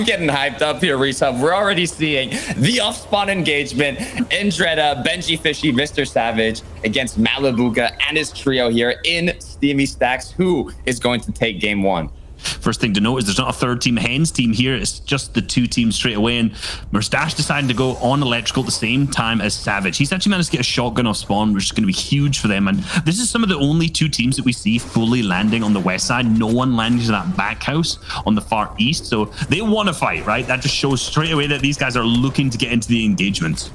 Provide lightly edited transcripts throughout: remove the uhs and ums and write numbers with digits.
getting hyped up here, Resub. We're already seeing the off-spawn engagement. Indreda, Benji Fishy, Mr. Savage against Malabuka and his trio here in Steamy Stacks. Who is going to take game one? First thing to note is there's not a third team, Hens team here. It's just the two teams straight away. And Mustache decided to go on electrical at the same time as Savage. He's actually managed to get a shotgun off spawn, which is going to be huge for them. And this is some of the only two teams that we see fully landing on the west side. No one landing to that back house on the far east. So they want to fight, right? That just shows straight away that these guys are looking to get into the engagement.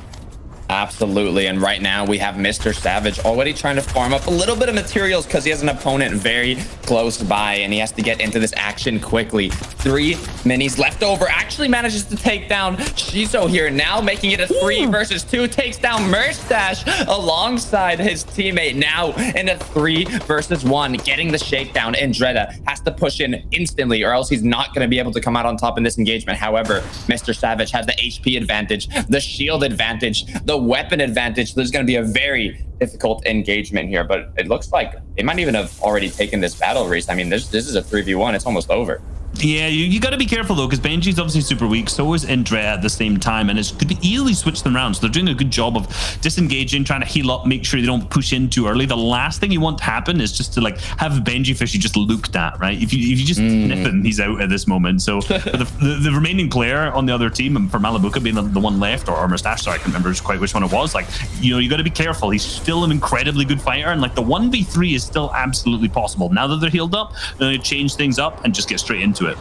Absolutely. And right now we have Mr. Savage already trying to farm up a little bit of materials because he has an opponent very close by and he has to get into this action quickly. 3 minis left over. Actually manages to take down Shizo here, now making it a 3 versus 2. Takes down Mustache alongside his teammate, now in a 3 versus 1, getting the shakedown. Indreda has to push in instantly or else he's not going to be able to come out on top in this engagement. However, Mr. Savage has the HP advantage, the shield advantage, the weapon advantage. There's going to be a very difficult engagement here, but it looks like they might even have already taken this battle race. I mean, this is a 3v1. It's almost over. Yeah, you got to be careful though, because Benji's obviously super weak. So is Indra at the same time, and it could easily switch them around. So they're doing a good job of disengaging, trying to heal up, make sure they don't push in too early. The last thing you want to happen is just to like have Benji Fishy just looked at, right? If you just nip him, he's out at this moment. So the remaining player on the other team, and for Malabuka being the one left, or Mustache, sorry, I can't remember quite which one it was. Like, you got to be careful. He's still an incredibly good fighter, and like the 1v3 is still absolutely possible. Now that they're healed up, they're going to change things up and just get straight into it.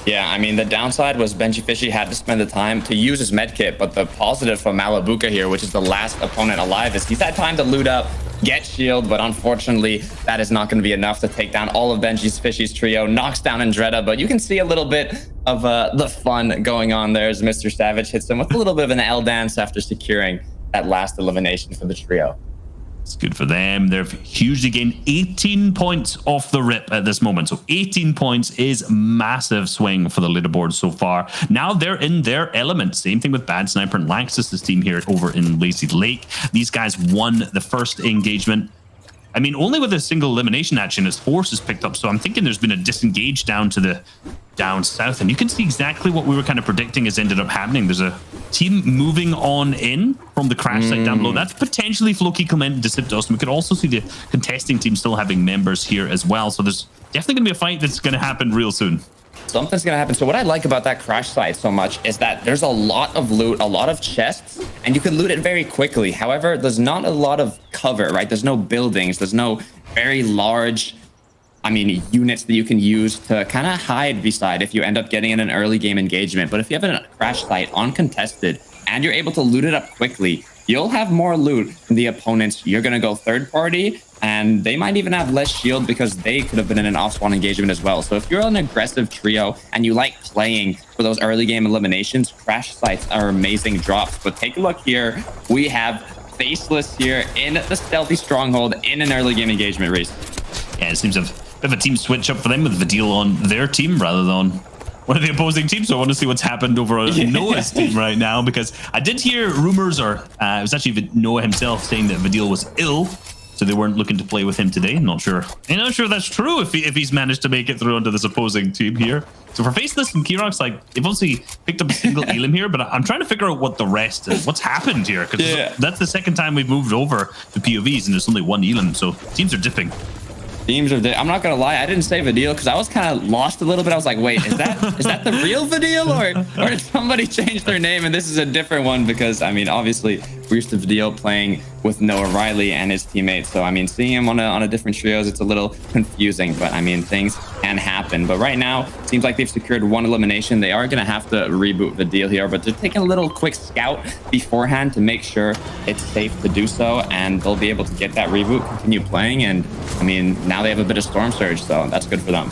Yeah, I mean, the downside was Benji Fishy had to spend the time to use his medkit, but the positive for Malabuka here, which is the last opponent alive, is he's had time to loot up, get shield, but unfortunately, that is not going to be enough to take down all of Benji Fishy's trio. Knocks down Indreda, but you can see a little bit of the fun going on there as Mr. Savage hits him with a little bit of an L dance after securing that last elimination for the trio. It's good for them. They've hugely gained 18 points off the rip at this moment. So 18 points is massive swing for the leaderboard so far. Now they're in their element. Same thing with Bad Sniper and Laxus' team here over in Lazy Lake. These guys won the first engagement. I mean, only with a single elimination action as Force is picked up. So I'm thinking there's been a disengage down south, and you can see exactly what we were kind of predicting has ended up happening. There's a team moving on in from the crash site down below. That's potentially Floki, Clement, and Deciptos. We could also see the contesting team still having members here as well. So there's definitely going to be a fight that's going to happen real soon. Something's going to happen. So what I like about that crash site so much is that there's a lot of loot, a lot of chests, and you can loot it very quickly. However, there's not a lot of cover, right? There's no buildings. There's no very large, units that you can use to kind of hide beside if you end up getting in an early game engagement. But if you have a crash site uncontested and you're able to loot it up quickly, you'll have more loot than the opponents. You're going to go third party, and they might even have less shield because they could have been in an off-spawn engagement as well. So if you're an aggressive trio and you like playing for those early game eliminations, crash sites are amazing drops. But take a look here. We have Faceless here in the stealthy stronghold in an early game engagement race. Yeah, it seems a bit of a team switch up for them with Vidil on their team rather than one of the opposing teams. So I want to see what's happened over on Noah's team right now, because I did hear rumors, or it was actually Noah himself saying that Vidil was ill, so they weren't looking to play with him today. I'm not sure that's true if he's managed to make it through onto this opposing team here. So for Faceless and Kirox, like, they've obviously picked up a single Elim here, but I'm trying to figure out what the rest is. What's happened here? Because that's the second time we've moved over to POVs and there's only one Elim, so teams are dipping. I'm not gonna lie, I didn't say Vidil because I was kind of lost a little bit. I was like, wait, is that the real Vidil, or did somebody change their name and this is a different one? Because obviously we're used to Vidil playing with Noah Riley and his teammates, so seeing him on a different trios, it's a little confusing, but things can happen. But right now it seems like they've secured one elimination. They are gonna have to reboot Vidil here, but they're taking a little quick scout beforehand to make sure it's safe to do so, and they'll be able to get that reboot, continue playing, and now they have a bit of Storm Surge, so that's good for them.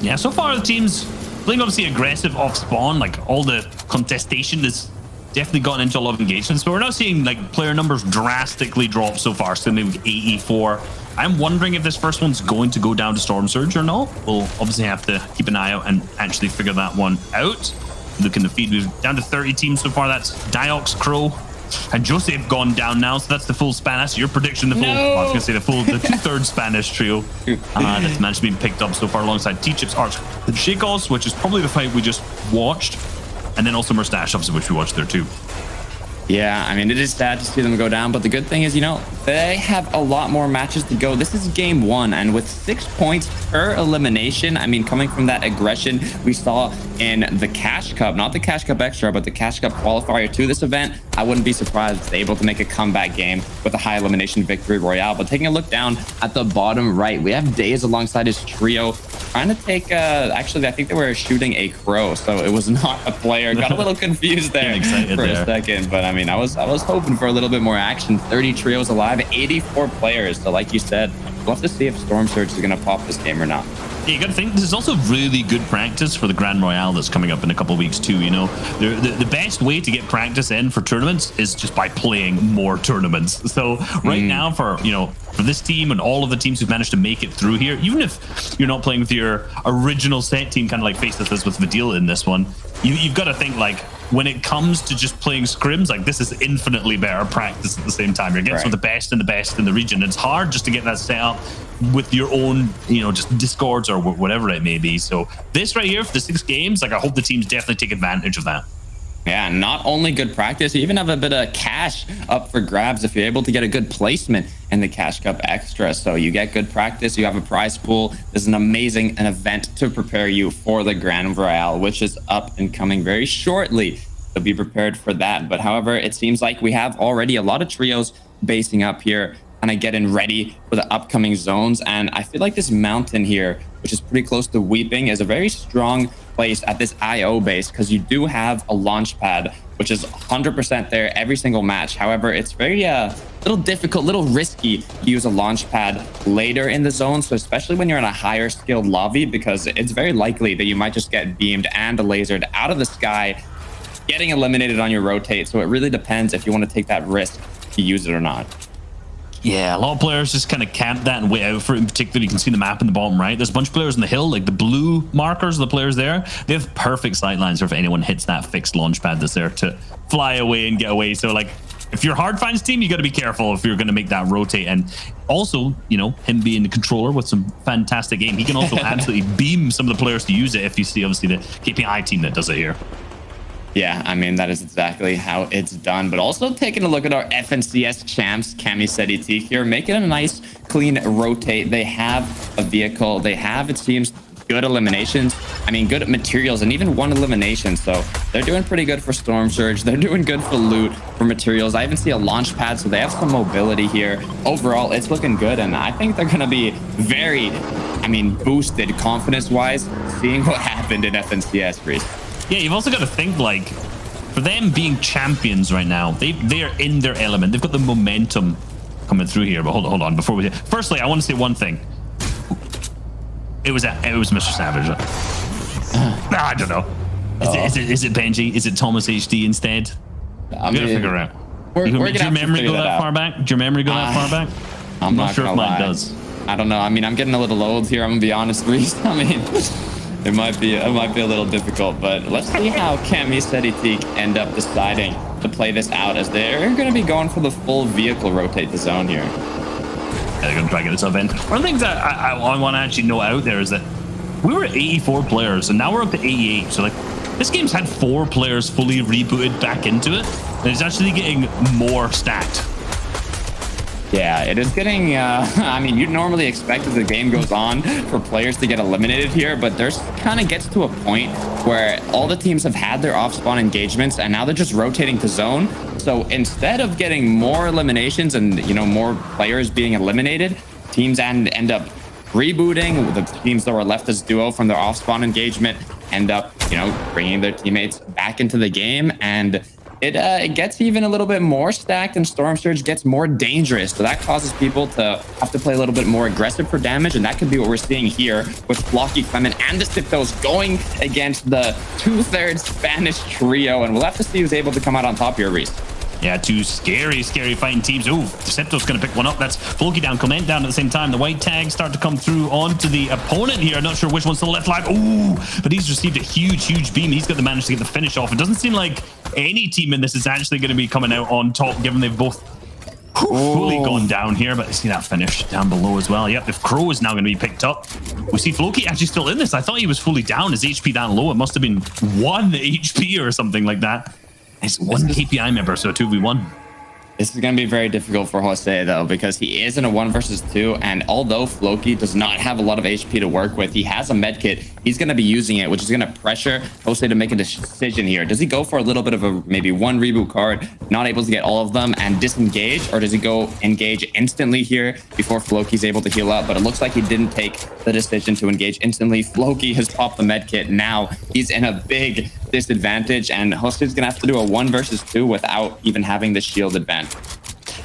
Yeah, so far the team's playing obviously aggressive off spawn. Like, all the contestation has definitely gotten into a lot of engagements, but we're not seeing like player numbers drastically drop so far. So maybe 84. I'm wondering if this first one's going to go down to Storm Surge or not. We'll obviously have to keep an eye out and actually figure that one out. Look in the feed, we're down to 30 teams so far. That's Diox, Crow, And Joseph gone down now, so that's the full Spanish. Your prediction, the full, I was going to say the two-thirds Spanish trio. That's managed to be picked up so far alongside T-Chips, Arch, the Shakos, which is probably the fight we just watched. And then also Mustache, obviously, which we watched there too. Yeah, I mean, it is sad to see them go down, but the good thing is, you know, they have a lot more matches to go. This is game 1, and with 6 points per elimination, I mean, coming from that aggression we saw in the Cash Cup, not the Cash Cup Extra, but the Cash Cup qualifier to this event, I wouldn't be surprised if they're able to make a comeback game with a high elimination victory royale. But taking a look down at the bottom right, we have Daze alongside his trio trying to take, actually, I think they were shooting a crow, so it was not a player. Got a little confused there for a second, but I mean, I was hoping for a little bit more action. 30 trios alive, 84 players. So like you said, we'll have to see if Storm Surge is going to pop this game or not. Yeah, you got to think this is also really good practice for the Grand Royale that's coming up in a couple of weeks too. You know, the best way to get practice in for tournaments is just by playing more tournaments. So right now, for this team and all of the teams who've managed to make it through here, even if you're not playing with your original set team, kind of like Face this with Vidil in this one, you've got to think like, when it comes to just playing scrims, like this is infinitely better practice at the same time. You're against with the best and the best in the region. It's hard just to get that set up with your own, just discords or whatever it may be. So this right here for the 6 games, like I hope the teams definitely take advantage of that. Yeah, not only good practice, you even have a bit of cash up for grabs if you're able to get a good placement in the Cash Cup Extra. So you get good practice, you have a prize pool. This is an amazing event to prepare you for the Grand Royale, which is up and coming very shortly. So be prepared for that. But however, it seems like we have already a lot of trios basing up here and getting ready for the upcoming zones. And I feel like this mountain here, which is pretty close to Weeping, is a very strong place at this IO base because you do have a launch pad, which is 100% there every single match. However, it's very little difficult, little risky to use a launch pad later in the zone. So especially when you're in a higher skilled lobby, because it's very likely that you might just get beamed and lasered out of the sky, getting eliminated on your rotate. So it really depends if you want to take that risk to use it or not. Yeah, a lot of players just kind of camp that and wait out for it. In particular, you can see the map in the bottom right. There's a bunch of players on the hill, like the blue markers, the players there. They have perfect sight lines for if anyone hits that fixed launch pad that's there to fly away and get away. So like, if you're Hard Finds team, you got to be careful if you're going to make that rotate. And also, him being the controller with some fantastic aim, he can also absolutely beam some of the players to use it if you see, obviously, the KPI team that does it here. Yeah, I mean, that is exactly how it's done. But also taking a look at our FNCS champs, Camiseti here, making a nice, clean rotate. They have a vehicle. They have, it seems, good eliminations. I mean, good materials and even 1 elimination. So they're doing pretty good for Storm Surge. They're doing good for loot, for materials. I even see a launch pad, so they have some mobility here. Overall, it's looking good. And I think they're going to be very, boosted confidence-wise, seeing what happened in FNCS, Reese. Yeah, you've also got to think, like, for them being champions right now, they are in their element. They've got the momentum coming through here. But hold on, before we... Firstly, I want to say one thing. It was Mr. Savage. I don't know. Is it Benji? Is it Thomas HD instead? I'm gonna figure it out. Do your memory go that far back? I'm not sure if mine does. I don't know. I mean, I'm getting a little old here. I'm gonna be honest, Reese. It might be a little difficult, but let's see how Camiseti end up deciding to play this out, as they're going to be going for the full vehicle rotate the zone here. Yeah, they're going to try to get this event. One of the things that I want to actually know out there is that we were at 84 players, and now we're up to 88. So like, this game's had 4 players fully rebooted back into it, and it's actually getting more stacked. Yeah, it is getting, you'd normally expect as the game goes on for players to get eliminated here, but there's kind of gets to a point where all the teams have had their off-spawn engagements, and now they're just rotating to zone. So instead of getting more eliminations and, more players being eliminated, teams end up rebooting. The teams that were left as duo from their off-spawn engagement end up, bringing their teammates back into the game, and it gets even a little bit more stacked, and Storm Surge gets more dangerous. So that causes people to have to play a little bit more aggressive for damage, and that could be what we're seeing here with Flocky Clement and the Siptos going against the 2/3 Spanish trio, and we'll have to see who's able to come out on top here, Reese. Yeah, two scary fighting teams. Oh, Decepto's going to pick one up. That's Floki down, Clement down at the same time. The white tags start to come through onto the opponent here. I'm not sure which one's the left lag. Oh, but he's received a huge beam. He's got the manage to get the finish off. It doesn't seem like any team in this is actually going to be coming out on top, given they've both fully gone down here. But see that finish down below as well. Yep, if Crow is now going to be picked up. We see Floki actually still in this. I thought he was fully down. His HP down low. It must have been 1 HP or something like that. It's 1 KPI member, so 2v1. This is going to be very difficult for Jose, though, because he is in a 1 versus 2. And although Floki does not have a lot of HP to work with, he has a med kit. He's going to be using it, which is going to pressure Jose to make a decision here. Does he go for a little bit of a maybe 1 reboot card, not able to get all of them, and disengage? Or does he go engage instantly here before Floki's able to heal up? But it looks like he didn't take the decision to engage instantly. Floki has popped the med kit. Now he's in a big disadvantage, and Jose's going to have to do a 1 versus 2 without even having the shield advantage.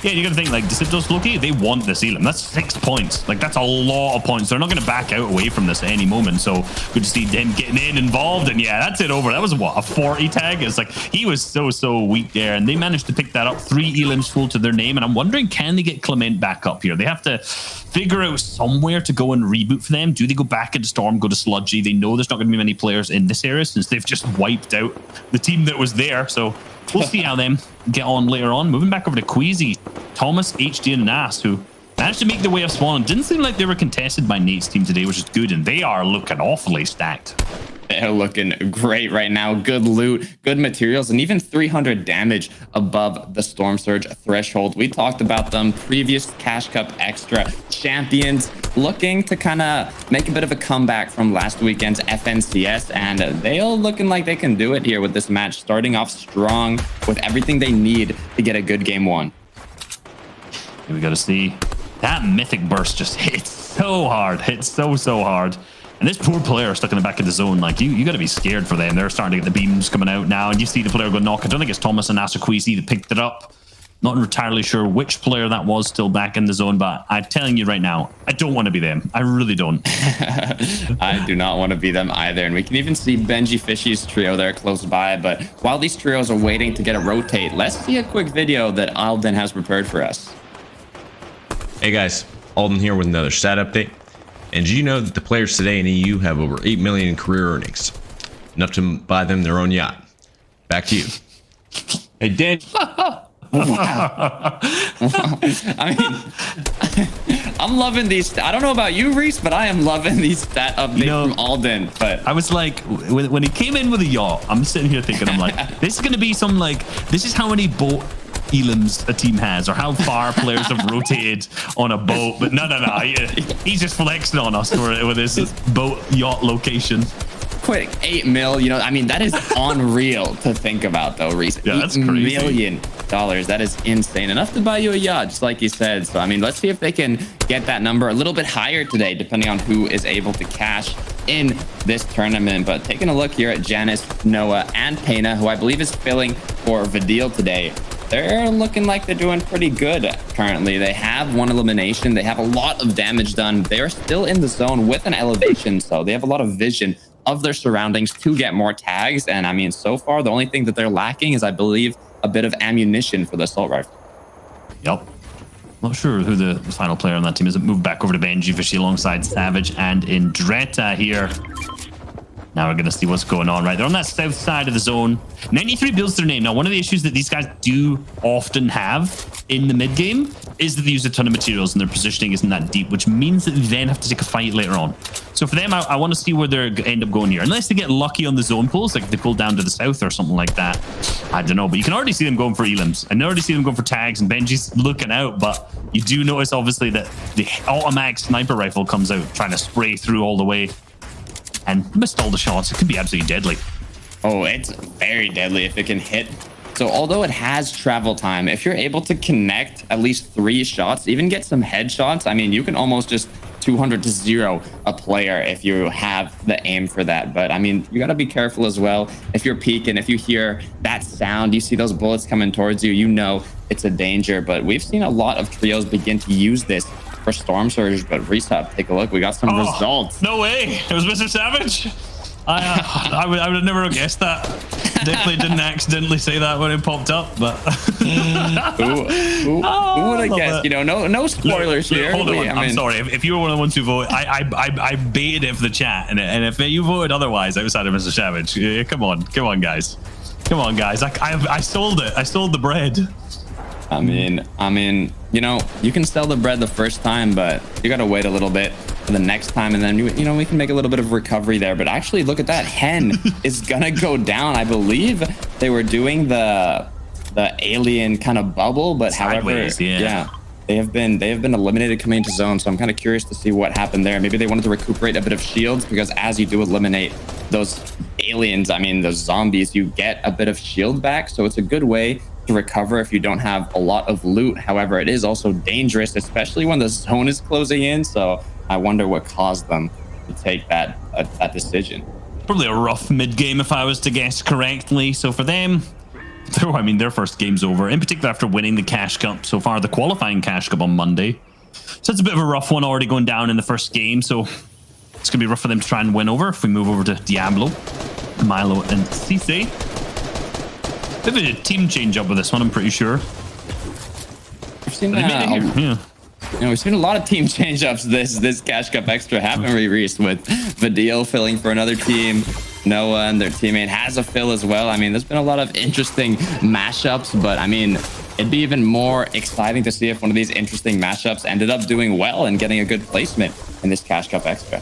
Yeah, you got to think, like, Deceptos Floki, they want this Elam. That's 6 points. Like, that's a lot of points. They're not going to back out away from this at any moment. So good to see them getting involved. And yeah, that's it over. That was what, a 40 tag? It's like he was so weak there. And they managed to pick that up. 3 Elams full to their name. And I'm wondering, can they get Clement back up here? They have to figure out somewhere to go and reboot for them. Do they go back into Storm, go to Sludgy? They know there's not going to be many players in this area since they've just wiped out the team that was there. So we'll see how them get on later on. Moving back over to Queasy, Thomas, HD, and Nas, who managed to make their way up spawn. Didn't seem like they were contested by Nate's team today, which is good, and they are looking awfully stacked. They're looking great right now. Good loot, good materials, and even 300 damage above the Storm Surge threshold. We talked about them. Previous Cash Cup Extra champions looking to kind of make a bit of a comeback from last weekend's FNCS, and they all looking like they can do it here with this match, starting off strong with everything they need to get a good game 1. Here we got to see that mythic burst just hits so hard, hits so hard. And this poor player stuck in the back of the zone, like you got to be scared for them. They're starting to get the beams coming out now, and you see the player go knock. I don't think it's Thomas and Asaquisi that picked it up. Not entirely sure which player that was still back in the zone, but I'm telling you right now, I don't want to be them. I really don't. I do not want to be them either. And we can even see Benji Fishy's trio there close by. But while these trios are waiting to get a rotate, let's see a quick video that Alden has prepared for us. Hey guys, Alden here with another stat update. And did you know that the players today in EU have over 8 million in career earnings? Enough to buy them their own yacht. Back to you. Hey, Dan. Wow. I mean, I'm loving these. I don't know about you, Reese, but I am loving these stat updates from Alden. But I was like, when he came in with a yacht, I'm sitting here thinking, I'm like, this is going to be some, like, this is how many boat Elams a team has, or how far players have rotated on a boat. But no, he's just flexing on us with his boat yacht location. Quick, 8 mil, you know, I mean, that is unreal to think about, though, Reese. Yeah, that's crazy. $8 million. That is insane. Enough to buy you a yacht, just like you said. So, I mean, let's see if they can get that number a little bit higher today, depending on who is able to cash in this tournament. But taking a look here at Janice, Noah, and Pena, who I believe is filling for Vidil today, they're looking like they're doing pretty good currently. They have 1 elimination. They have a lot of damage done. They're still in the zone with an elevation, so they have a lot of vision of their surroundings to get more tags. And I mean, so far, the only thing that they're lacking is, I believe, a bit of ammunition for the assault rifle. Yep. Not sure who the final player on that team is. It moved back over to Benji Fishy alongside Savage and Indreta here. Now we're going to see what's going on, right? They're on that south side of the zone. 93 builds their name. Now, one of the issues that these guys do often have in the mid game is that they use a ton of materials and their positioning isn't that deep, which means that they then have to take a fight later on. So for them, I want to see where they end up going here. Unless they get lucky on the zone pulls, like if they pull down to the south or something like that. I don't know, but you can already see them going for Elams. I already see them going for tags, and Benji's looking out, but you do notice, obviously, that the automatic sniper rifle comes out, trying to spray through all the way. And missed all the shots. It could be absolutely deadly. Oh, it's very deadly if it can hit. So although it has travel time, if you're able to connect at least 3 shots, even get some headshots, I mean, you can almost just 200 to 0 a player if you have the aim for that. But I mean, you got to be careful as well. If you're peeking, if you hear that sound, you see those bullets coming towards you, you know it's a danger. But we've seen a lot of trios begin to use this for Storm Surge. But Reese, take a look. We got some results. No way. It was Mr. Savage. I would have never guessed that. Definitely didn't accidentally say that when it popped up, but who would have guessed? You know, no spoilers here. Hold on, I'm sorry. If you were one of the ones who voted, I baited it for the chat, and if you voted otherwise outside of Mr. Savage, come on, guys, I sold it. I sold the bread. I mean, you know, you can sell the bread the first time, but you got to wait a little bit for the next time, and then you know, we can make a little bit of recovery there. But actually, look at that. Hen is gonna go down. I believe they were doing the alien kind of bubble, but Sideways, however, yeah, they have been eliminated coming into zone. So I'm kind of curious to see what happened there. Maybe they wanted to recuperate a bit of shields, because as you do eliminate those aliens, I mean, those zombies, you get a bit of shield back. So it's a good way to recover if you don't have a lot of loot. However, it is also dangerous, especially when the zone is closing in. So I wonder what caused them to take that decision. Probably a rough mid game, if I was to guess correctly. So for them, I mean, their first game's over, in particular after winning the Cash Cup so far, the qualifying Cash Cup on Monday. So it's a bit of a rough one already going down in the first game. So it's gonna be rough for them to try and win over. If we move over to Diablo, Milo, and Cisse. Bit of a team change up with this one, I'm pretty sure. We've seen we've seen a lot of team change ups this Cash Cup Extra, haven't we, Reese? With Vadil filling for another team, Noah and their teammate has a fill as well. I mean, there's been a lot of interesting mashups, but I mean, it'd be even more exciting to see if one of these interesting mashups ended up doing well and getting a good placement in this Cash Cup Extra.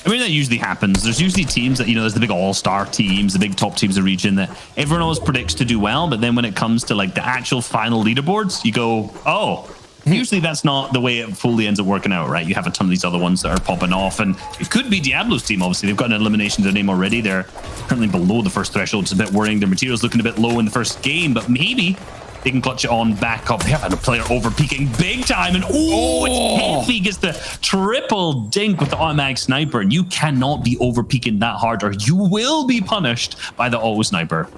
I mean, that usually happens. There's usually teams that, you know, there's the big all-star teams, the big top teams of the region that everyone always predicts to do well. But then when it comes to like the actual final leaderboards, you go, oh, usually that's not the way it fully ends up working out, right? You have a ton of these other ones that are popping off, and it could be Diablo's team. Obviously, they've got an elimination to their name already. They're currently below the first threshold. It's a bit worrying. Their material's looking a bit low in the first game, but maybe they can clutch it on back up. They have had a player over peaking big time, and it's heavy. Gets the triple dink with the automatic sniper, and you cannot be over peaking that hard, or you will be punished by the auto sniper.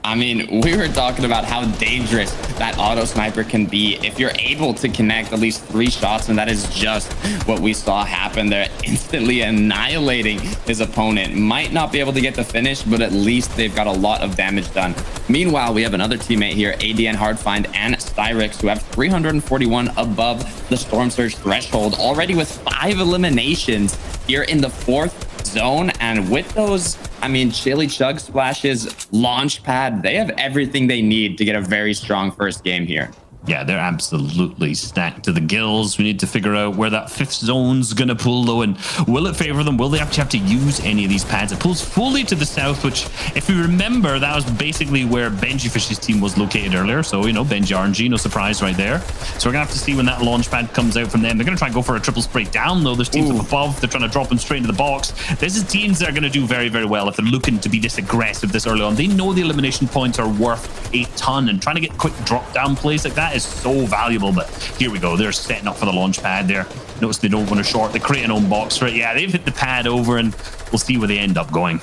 I mean, we were talking about how dangerous that auto sniper can be if you're able to connect at least 3 shots, and that is just what we saw happen there, instantly annihilating his opponent. Might not be able to get the finish, but at least they've got a lot of damage done. Meanwhile, we have another teammate here, ADN Hardfind and Styrix, who have 341 above the Storm Surge threshold, already with 5 eliminations here in the 4th zone. And with those, I mean, Chili Chug Splashes, launch pad, they have everything they need to get a very strong first game here. Yeah, they're absolutely stacked to the gills. We need to figure out where that 5th zone's going to pull, though, and will it favor them? Will they actually have to use any of these pads? It pulls fully to the south, which, if you remember, that was basically where Benji Fish's team was located earlier. So, you know, Benji RNG, no surprise right there. So we're going to have to see when that launch pad comes out from them. They're going to try and go for a triple spray down, though. There's teams up above. They're trying to drop them straight into the box. This is teams that are going to do very, very well if they're looking to be this aggressive this early on. They know the elimination points are worth a ton, and trying to get quick drop down plays like that is so valuable. But here we go, they're setting up for the launch pad there. Notice they don't want to short, they create an own box for it. Yeah, they've hit the pad over, and we'll see where they end up going.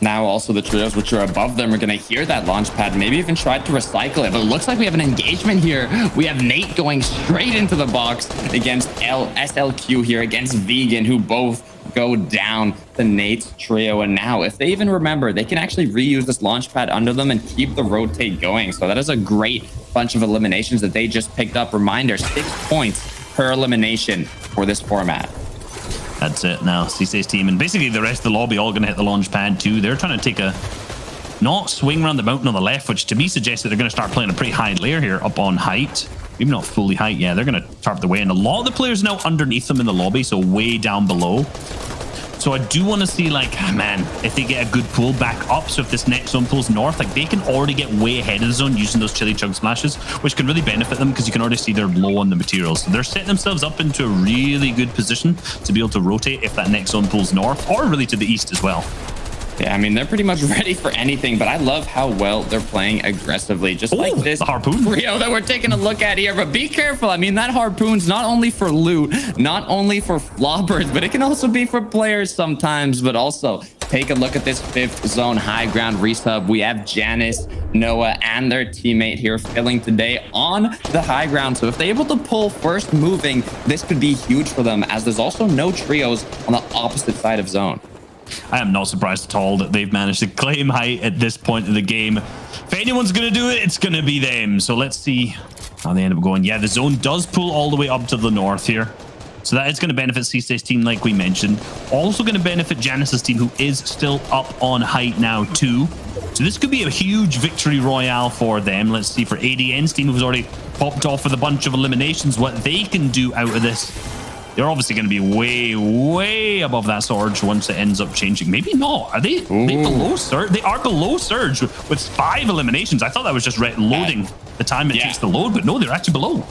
Now also the trios which are above them are going to hear that launch pad, maybe even try to recycle it, but it looks like we have an engagement here. We have Nate going straight into the box against SLQ here, against Vegan, who both go down the Nate's trio. And now if they even remember, they can actually reuse this launch pad under them and keep the rotate going. So that is a great bunch of eliminations that they just picked up. Reminder, 6 points per elimination for this format. That's it now. Cisse's team and basically the rest of the lobby all going to hit the launch pad too. They're trying to take a not swing around the mountain on the left, which to me suggests that they're going to start playing a pretty high layer here up on height. Maybe not fully height. Yeah, they're going to tarp the way. And a lot of the players now underneath them in the lobby, so way down below. So I do want to see, like, man, if they get a good pull back up. So if this next zone pulls north, like, they can already get way ahead of the zone using those Chili Chug Splashes, which can really benefit them because you can already see they're low on the materials. So they're setting themselves up into a really good position to be able to rotate if that next zone pulls north, or really to the east as well. Yeah, I mean, they're pretty much ready for anything, but I love how well they're playing aggressively, just like this harpoon trio that we're taking a look at here. But be careful. I mean, that harpoon's not only for loot, not only for floppers, but it can also be for players sometimes. But also, take a look at this 5th zone high ground resub. We have Janice, Noah, and their teammate here filling today on the high ground. So if they're able to pull first moving, this could be huge for them, as there's also no trios on the opposite side of zone. I am not surprised at all that they've managed to claim height at this point of the game. If anyone's going to do it, it's going to be them. So let's see how they end up going. Yeah, the zone does pull all the way up to the north here. So that is going to benefit C6's team, like we mentioned. Also going to benefit Janice's team, who is still up on height now, too. So this could be a huge victory royale for them. Let's see for ADN's team, who's already popped off with a bunch of eliminations, what they can do out of this. They're obviously going to be way, way above that Surge once it ends up changing. Maybe not. Are they below Surge? They are below Surge with 5 eliminations. I thought that was just loading the time it takes to load, but no, they're actually below.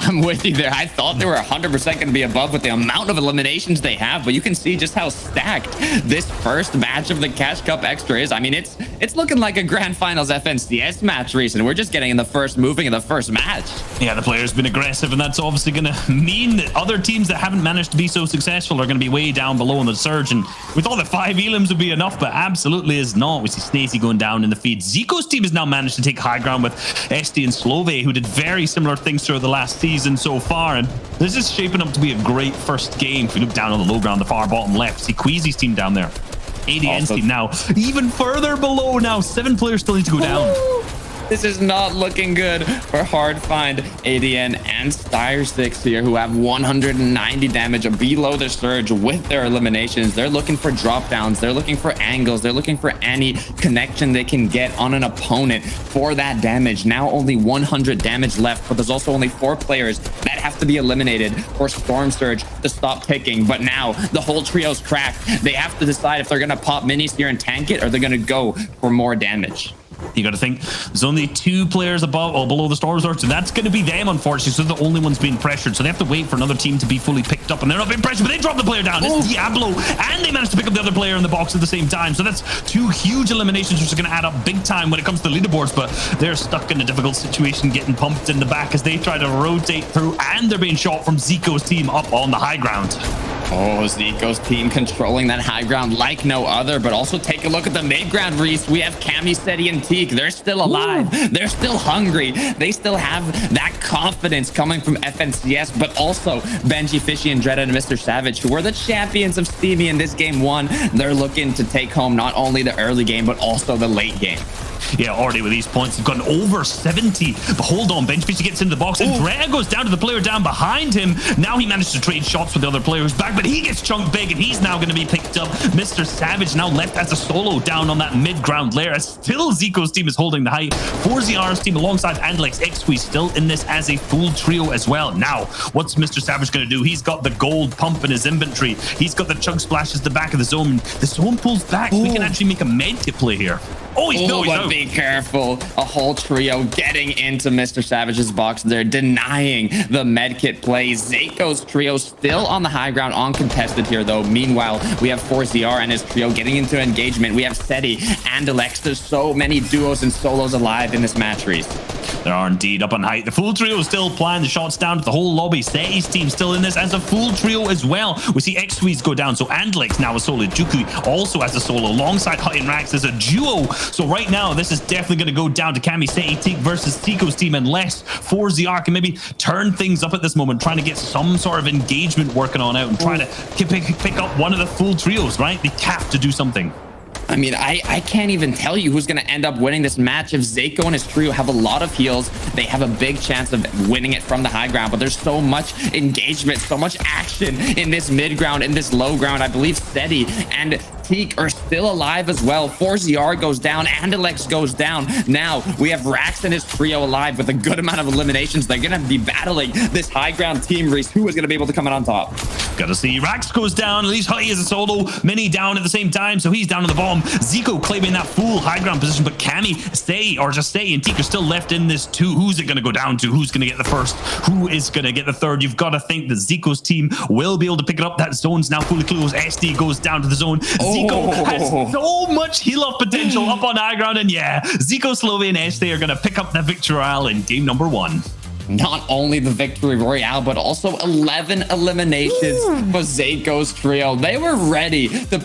I'm with you there. I thought they were 100% going to be above with the amount of eliminations they have, but you can see just how stacked this first match of the Cash Cup Extra is. I mean, it's looking like a Grand Finals FNCS match recent. We're just getting in the first moving of the first match. Yeah, the player's been aggressive, and that's obviously going to mean that other teams that haven't managed to be so successful are going to be way down below on the Surge. And we thought that 5 elims would be enough, but absolutely is not. We see Stacey going down in the feed. Zico's team has now managed to take high ground with SD and Slove, who did very similar things throughout the last season so far, and this is shaping up to be a great first game. If we look down on the low ground, the far bottom left, see Queasy's team down there. ADN's team now even further below now. 7 players still need to go down. This is not looking good for Hard Find, ADN, and Stire 6 here, who have 190 damage below the Surge with their eliminations. They're looking for drop downs. They're looking for angles. They're looking for any connection they can get on an opponent for that damage. Now only 100 damage left, but there's also only 4 players that have to be eliminated for Storm Surge to stop ticking. But now the whole trio's cracked. They have to decide if they're going to pop minis here and tank it, or they're going to go for more damage. You got to think there's only 2 players above or below the Storm Surge, and that's going to be them, unfortunately. So they're the only ones being pressured. So they have to wait for another team to be fully picked up, and they're not being pressured, but they drop the player down. It's Diablo, and they managed to pick up the other player in the box at the same time. So that's 2 huge eliminations, which are going to add up big time when it comes to leaderboards. But they're stuck in a difficult situation, getting pumped in the back as they try to rotate through, and they're being shot from Zico's team up on the high ground. Oh, Zico's team controlling that high ground like no other, but also take a look at the mid ground, Reese. We have Cammy, Seti, and Teak. They're still alive. They're still hungry. They still have that confidence coming from FNCS, but also Benji, Fishy, and Dread and Mr. Savage, who were the champions of Steamy in this game 1. They're looking to take home not only the early game, but also the late game. Yeah, already with these points, they've gone over 70. But hold on, Benchfishy gets into the box, and Drea goes down to the player down behind him. Now he managed to trade shots with the other player who's back, but he gets chunked big, and he's now going to be picked up. Mr. Savage now left as a solo down on that mid-ground layer, as still Zico's team is holding the height. 4ZR's team alongside Andlex XQ still in this as a full trio as well. Now, what's Mr. Savage going to do? He's got the gold pump in his inventory. He's got the chug splashes the back of the zone. The zone pulls back. We can actually make a med kit play here. Oh, he's out. Be careful. A whole trio getting into Mr. Savage's box. They're denying the medkit play. Zico's trio still on the high ground, uncontested here, though. Meanwhile, we have 4ZR and his trio getting into engagement. We have Seti and Alex. There's so many duos and solos alive in this match, Reese. There are indeed up on height. The full trio is still applying the shots down to the whole lobby. Seti's team still in this as a full trio as well. We see X-Squeeze go down. So Andlex now a solo. Juku also as a solo alongside Hut and Rax as a duo. So right now, this is definitely going to go down to Cammy, Seti, Teak versus Zico's team, unless 4ZR can maybe turn things up at this moment, trying to get some sort of engagement working on out and try to pick up one of the full trios, right? They have to do something. I mean, I can't even tell you who's going to end up winning this match. If Zico and his trio have a lot of heals, they have a big chance of winning it from the high ground. But there's so much engagement, so much action in this mid ground, in this low ground. I believe Seti and Teak are still alive as well. 4ZR goes down, and Alex goes down. Now we have Rax and his trio alive with a good amount of eliminations. They're going to be battling this high ground team, Reese. Who is going to be able to come out on top? Gotta see. Rax goes down. At least Hutty is a solo. Mini down at the same time, so he's down on the bottom. Zico claiming that full high ground position, but Cammy, Seti, and Teak are still left in this too. Who's it going to go down to? Who's going to get the first? Who is going to get the third? You've got to think that Zico's team will be able to pick it up. That zone's now fully closed. SD goes down to the zone. Zico has so much heal-off potential up on high ground, and yeah, Zico, Slove, and SD are going to pick up the victory royale in game number 1. Not only the victory royale, but also 11 eliminations for Zico's trio. They were ready to